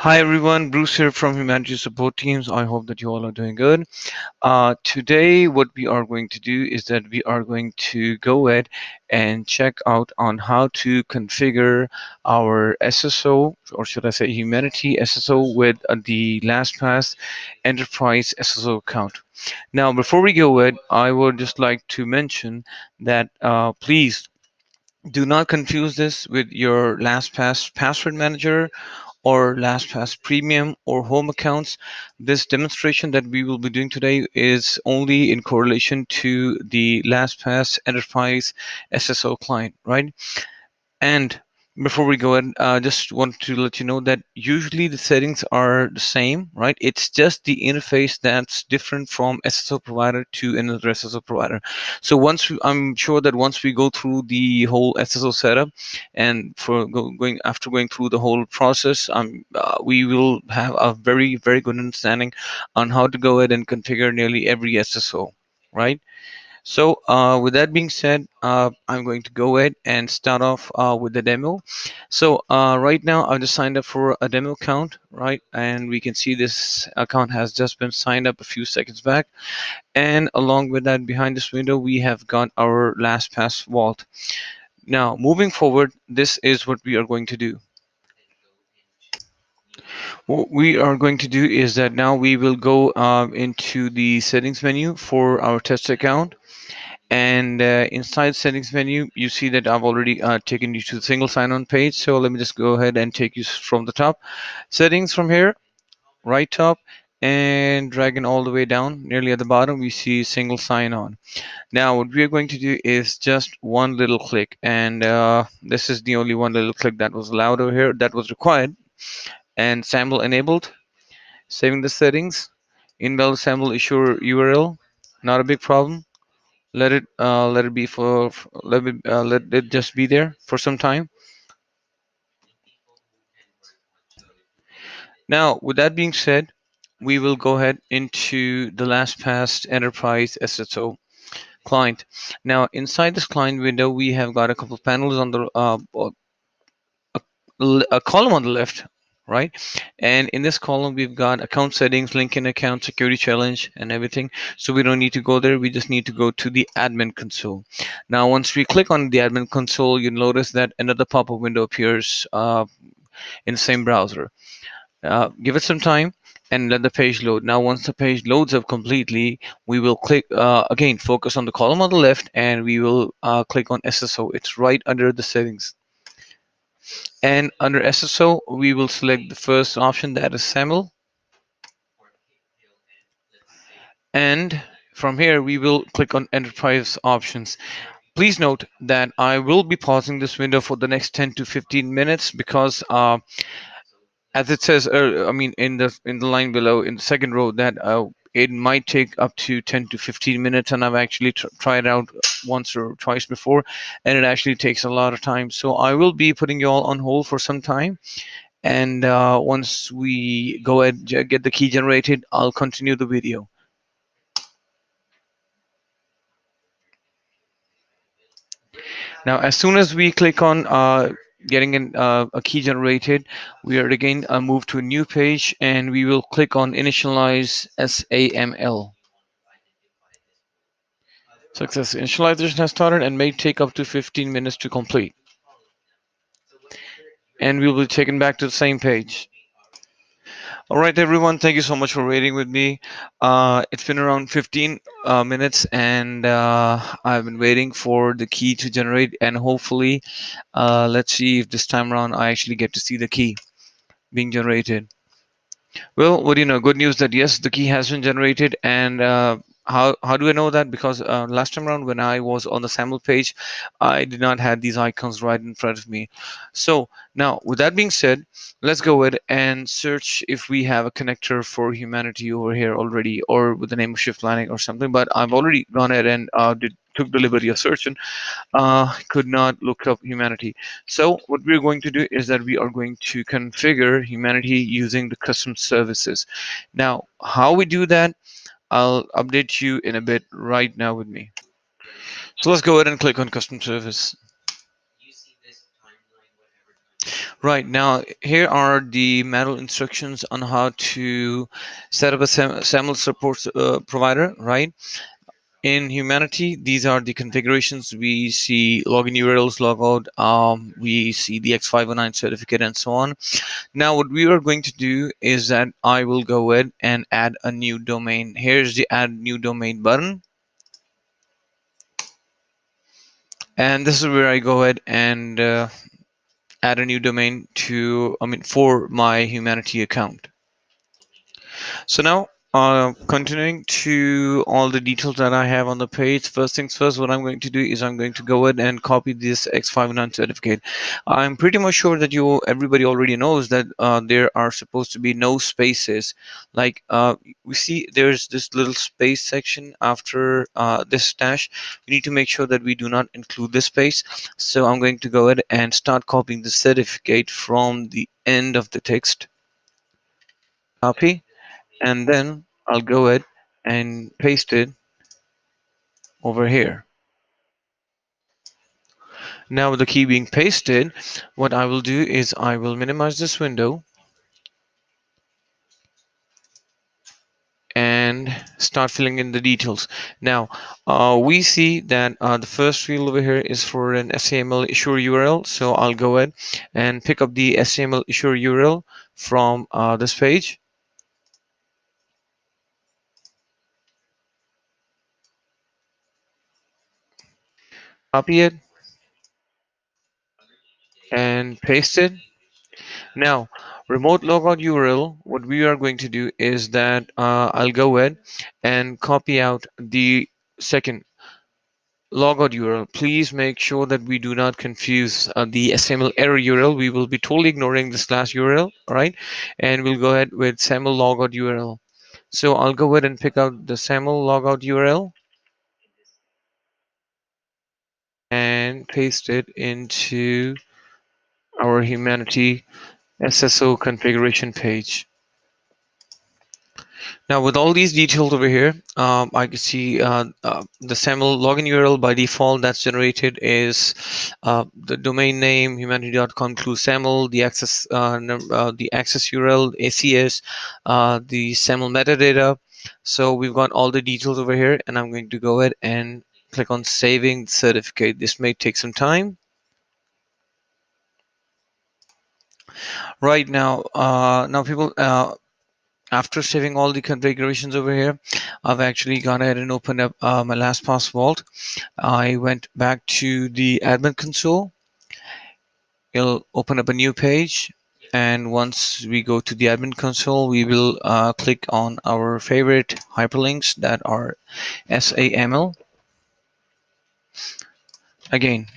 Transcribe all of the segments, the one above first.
Hi everyone, Bruce here from Humanity Support Teams. I hope that you all are doing good. Today, what we are going to do is that we are going to go ahead and check out on how to configure our SSO, or should I say Humanity SSO, with the LastPass Enterprise SSO account. Now, before we go ahead, I would just like to mention that please do not confuse this with your LastPass password manager or LastPass Premium or Home accounts. This demonstration that we will be doing today is only in correlation to the LastPass Enterprise SSO client, right? And before we go in, just want to let you know that usually the settings are the same, right? It's just the interface that's different from SSO provider to another SSO provider. So I'm sure that once we go through the whole SSO setup, and going after going through the whole process, we will have a very good understanding on how to go ahead and configure nearly every SSO, right? So, with that being said, I'm going to go ahead and start off with the demo. So, right now, I've just signed up for a demo account, right? And we can see this account has just been signed up a few seconds back. And along with that, behind this window, we have got our LastPass vault. Now, moving forward, this is what we are going to do. What we are going to do is that now we will go into the settings menu for our test account. And inside settings menu, you see that I've already taken you to the single sign-on page. So let me just go ahead and take you from the top. Settings from here, right top, and dragging all the way down. Nearly at the bottom, we see single sign-on. Now, what we are going to do is just one little click. And this is the only one little click that was allowed over here, that was required. And SAML enabled, saving the settings. Invalid SAML issue URL, not a big problem. Let it be let it just be there for some time. Now, with that being said, we will go ahead into the LastPass Enterprise SSO client. Now, inside this client window, we have got a couple of panels on the a column on the left, right? And in this column, we've got account settings, LinkedIn account, security challenge, and everything. So we don't need to go there. We just need to go to the admin console. Now, once we click on the admin console, you'll notice that another pop-up window appears in the same browser. Give it some time and let the page load. Now, once the page loads up completely, we will click again, focus on the column on the left, and we will click on SSO. It's right under the settings. And under SSO, we will select the first option, that is SAML. And from here, we will click on Enterprise Options. Please note that I will be pausing this window for the next 10 to 15 minutes because as it says, I mean, in the line below, in the second row, that it might take up to 10 to 15 minutes, and I've actually tried out once or twice before, and it actually takes a lot of time. So I will be putting you all on hold for some time, and once we go ahead and get the key generated, I'll continue the video. Now, as soon as we click on getting a key generated, we are again move to a new page, and we will click on initialize SAML. Success. Initialization has started and may take up to 15 minutes to complete. And we'll be taken back to the same page. All right, everyone, thank you so much for waiting with me. It's been around 15 minutes, and I've been waiting for the key to generate, and hopefully, let's see if this time around I actually get to see the key being generated. Well, what do you know? Good news that yes, the key has been generated, and how do I know that? Because last time around when I was on the sample page, I did not have these icons right in front of me. So now, with that being said, let's go ahead and search if we have a connector for Humanity over here already, or with the name of Shift Landing or something. But I've already gone ahead and took the liberty of searching. Could not look up Humanity. So what we're going to do is that we are going to configure Humanity using the custom services. Now, how we do that, I'll update you in a bit right now with me. So let's go ahead and click on custom service. Right now, here are the manual instructions on how to set up a SAML support provider, right? In Humanity, these are the configurations. We see login URLs, logout, we see the X509 certificate, and so on. Now, what we are going to do is that I will go ahead and add a new domain. Here's the add new domain button. And this is where I go ahead and add a new domain for my Humanity account. So now, continuing to all the details that I have on the page, first things first, what I'm going to do is I'm going to go ahead and copy this X59 certificate. I'm pretty much sure that everybody already knows that there are supposed to be no spaces. Like we see there's this little space section after this dash. We need to make sure that we do not include this space. So I'm going to go ahead and start copying the certificate from the end of the text. Copy, and then I'll go ahead and paste it over here. Now with the key being pasted, what I will do is I will minimize this window and start filling in the details. Now we see that the first field over here is for an SAML issuer URL, so I'll go ahead and pick up the SAML issuer URL from this page, copy it and paste it. Now, remote logout URL, what we are going to do is that I'll go ahead and copy out the second logout URL. Please make sure that we do not confuse the SAML error URL. We will be totally ignoring the slash URL, all right? And we'll go ahead with SAML logout URL. So I'll go ahead and pick out the SAML logout URL and paste it into our Humanity SSO configuration page. Now with all these details over here, I can see the SAML login URL by default that's generated is the domain name humanity.com includes SAML, the the access URL ACS, the SAML metadata. So we've got all the details over here, and I'm going to go ahead and click on saving the certificate. This may take some time. Right now, people. After saving all the configurations over here, I've actually gone ahead and opened up my LastPass vault. I went back to the admin console. It'll open up a new page. And once we go to the admin console, we will click on our favorite hyperlinks that are SAML. Again,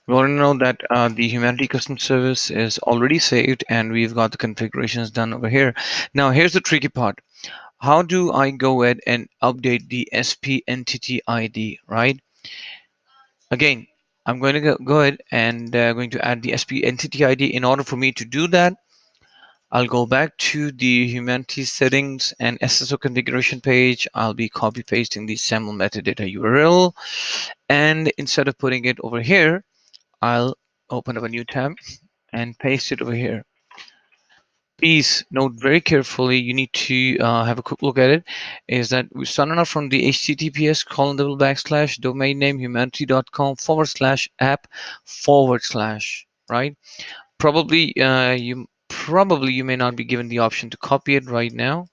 we want to know that the Humanity Custom Service is already saved and we've got the configurations done over here. Now, here's the tricky part. How do I go ahead and update the SP entity ID, right? Again, I'm going to go ahead and going to add the SP entity ID. In order for me to do that, I'll go back to the Humanity settings and SSO configuration page. I'll be copy pasting the SAML metadata URL. And instead of putting it over here, I'll open up a new tab and paste it over here. Please note very carefully, you need to have a quick look at it, is that we started off from the https:// domain name humanity.com/app/, right? Probably you may not be given the option to copy it right now.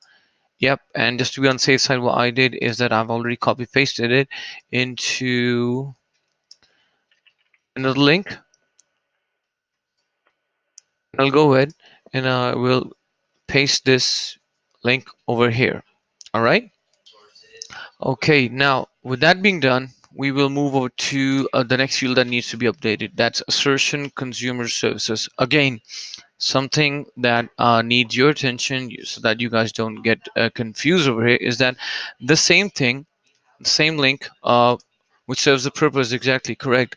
Yep, and just to be on the safe side, what I did is that I've already copy pasted it into another link. I'll go ahead and I will paste this link over here. All right. Okay, now with that being done, we will move over to the next field that needs to be updated. That's assertion consumer services. Again, something that needs your attention so that you guys don't get confused over here is that the same thing, the same link, which serves the purpose exactly correct,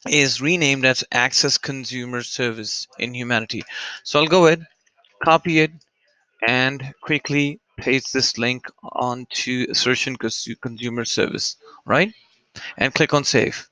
is renamed as access consumer service in Humanity. So I'll go ahead, copy it, and quickly paste this link onto assertion consumer service, right? And click on save.